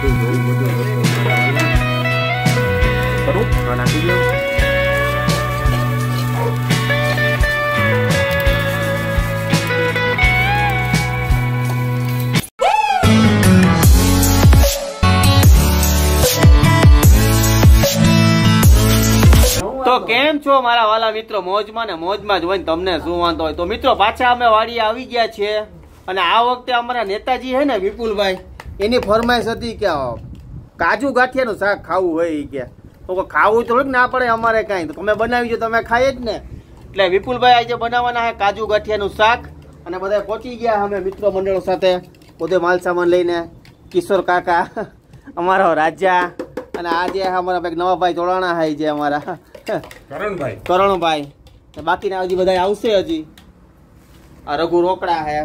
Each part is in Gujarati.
બધું જોવું બધું કરું નાખી દો. તો કેમ છો મારા વાલા મિત્રો? મોજમાં ને મોજમાં જ હોય ને તમને શું વાંધો હોય. તો મિત્રો પાછા અમે વાડીએ આવી ગયા છીએ અને આ વખતે અમારા નેતાજી છે ને વિપુલભાઈ, એની ફરમાઈશ હતી કે કાજુ ગાંઠિયાનું શાક ખાવું હોય કે તો ખાવું થોડુંક ના પડે અમારે કાંઈ, તો તમે બનાવી જો તમે ખાઈએ જ ને. એટલે વિપુલભાઈ આજે બનાવવાના છે કાજુ ગાંઠિયાનું શાક અને બધા પહોંચી ગયા અમે મિત્રો મંડળો સાથે બધે માલ સામાન લઈને. કિશોર કાકા, અમારો રાજા અને આજે અમારા એક નવા ભાઈ જોડાણા છે જે અમારા કરણભાઈ, બાકીના હજી બધા આવશે. હજી આ રઘુ રોકડા હે.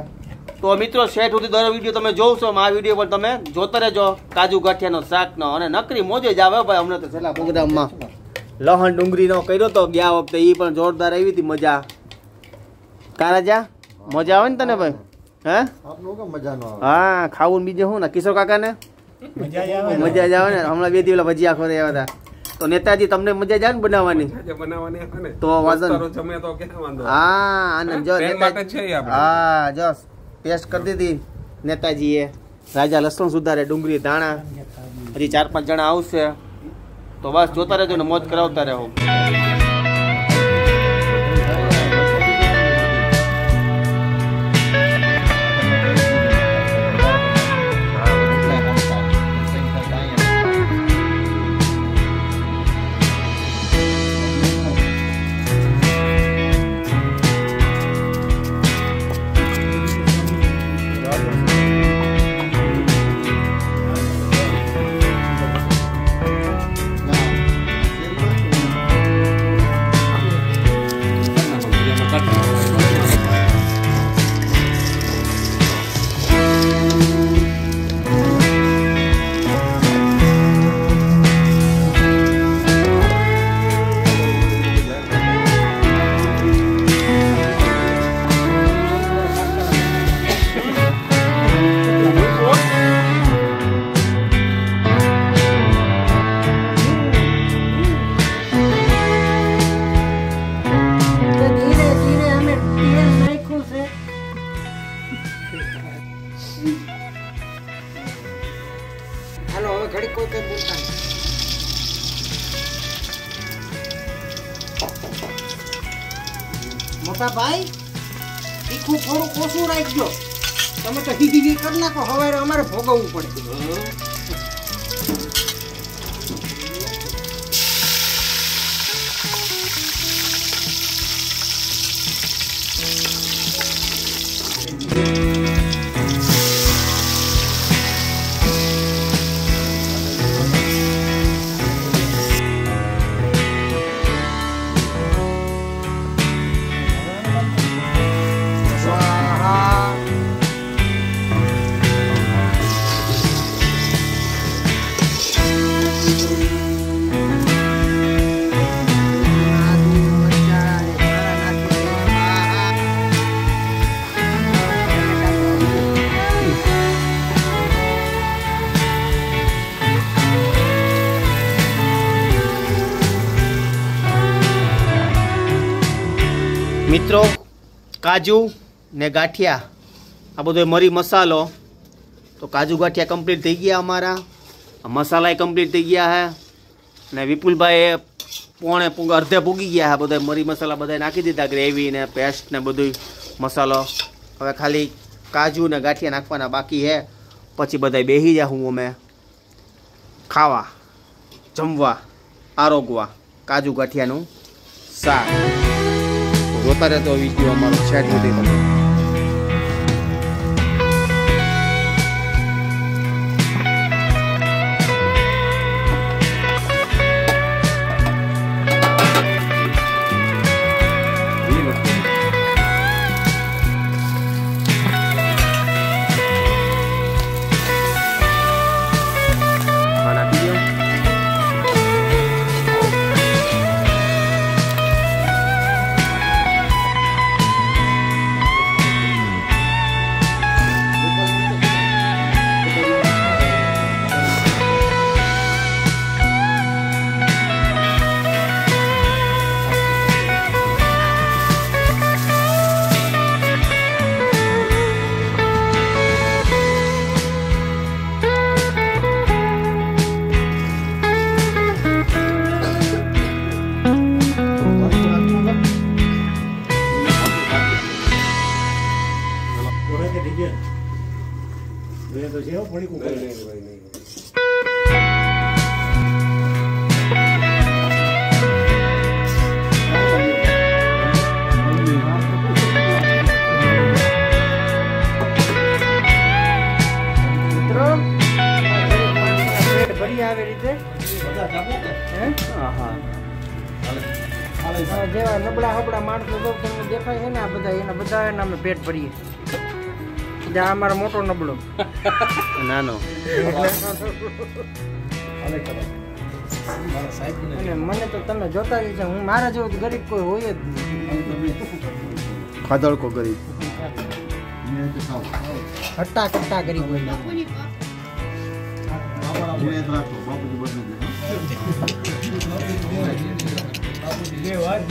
તો મિત્રો શેઠ સુધી દર વિડીયો તમે જોશો, આ વિડીયો પણ તમે જોતા રહેજો કાજુ ગાંઠિયાનો શાકનો. અને નકરી મોજે જ આવે ભાઈ. અમને તો છેલ્લા પ્રોગ્રામમાં લહણ ડુંગળીનો કર્યો તો ગયા વખતે, એ પણ જોરદાર આવી હતી મજા. કા રાજા મજા આવે ને તને ભાઈ? હે હા, ખાવું બીજું શું ને કિશોર કાકા ને મજા જ આવે ને. હમણાં 2 દિવસ ભજીયા ખોરે આવ્યા હતા. તો નેતાજી તમને મજા જ આવે ને બનાવવાની? તો વાંધો હા, અને જો હા જો પેસ્ટ કરી દીધી નેતાજીએ. રાજા લસણ સુધારે, ડુંગળી ધાણા, હજી 4-5 જણા આવશે. તો બસ જોતા રહેજો ને મોજ કરાવતા રહો. મોટા ભાઈ તીખું થોડું ઓછું રાખજો. તમે તો હીધી કરી નાખો, હવે અમારે ભોગવવું પડે. મિત્રો કાજુ ને ગાંઠિયા, આ બધો મરી મસાલો. તો કાજુ ગાંઠિયા કમ્પ્લીટ થઈ ગયા અમારા, મસાલા કમ્પ્લીટ થઈ ગયા હે. અને વિપુલભાઈ અડધે પૂગી ગયા હે. બધા મરી મસાલા બધા નાખી દીધા, ગ્રેવી ને પેસ્ટ ને બધું મસાલો. હવે ખાલી કાજુ ને ગાંઠિયા નાખવાના બાકી હે. પછી બધા બેસી જા હું અમે ખાવા, જમવા, આરોગવા કાજુ ગાંઠિયાનું શાક. જોતા રહેતો વિડીયો અમારો છેટ સુધી તમે. તો છે હો, પડી કુકર. નહીં ભાઈ નહીં. મિત્રો પેટ ભરી આવે રીતે બધા ચાપો કે? હે આહા. આ જેવા નબળા હબળા માણસો જો તમને દેખાય છે ને આ બધા એના બધા એના અમે પેટ ભરીએ આ અમારો મોટો નબળો નાનો હાલે કરો. મારા સાહેબને અને મને તો તમે જોતા જ છે હું મારા જેવો તો ગરીબ કોઈ હોય જ નહીં ખાધડકો ગરીબ. મેં તો ખાવ. હટ્ટા કટ્ટા ગરીબ હોય બાપાને રાખો, બાપુજી બદલી દે. બાપુજી બે વાર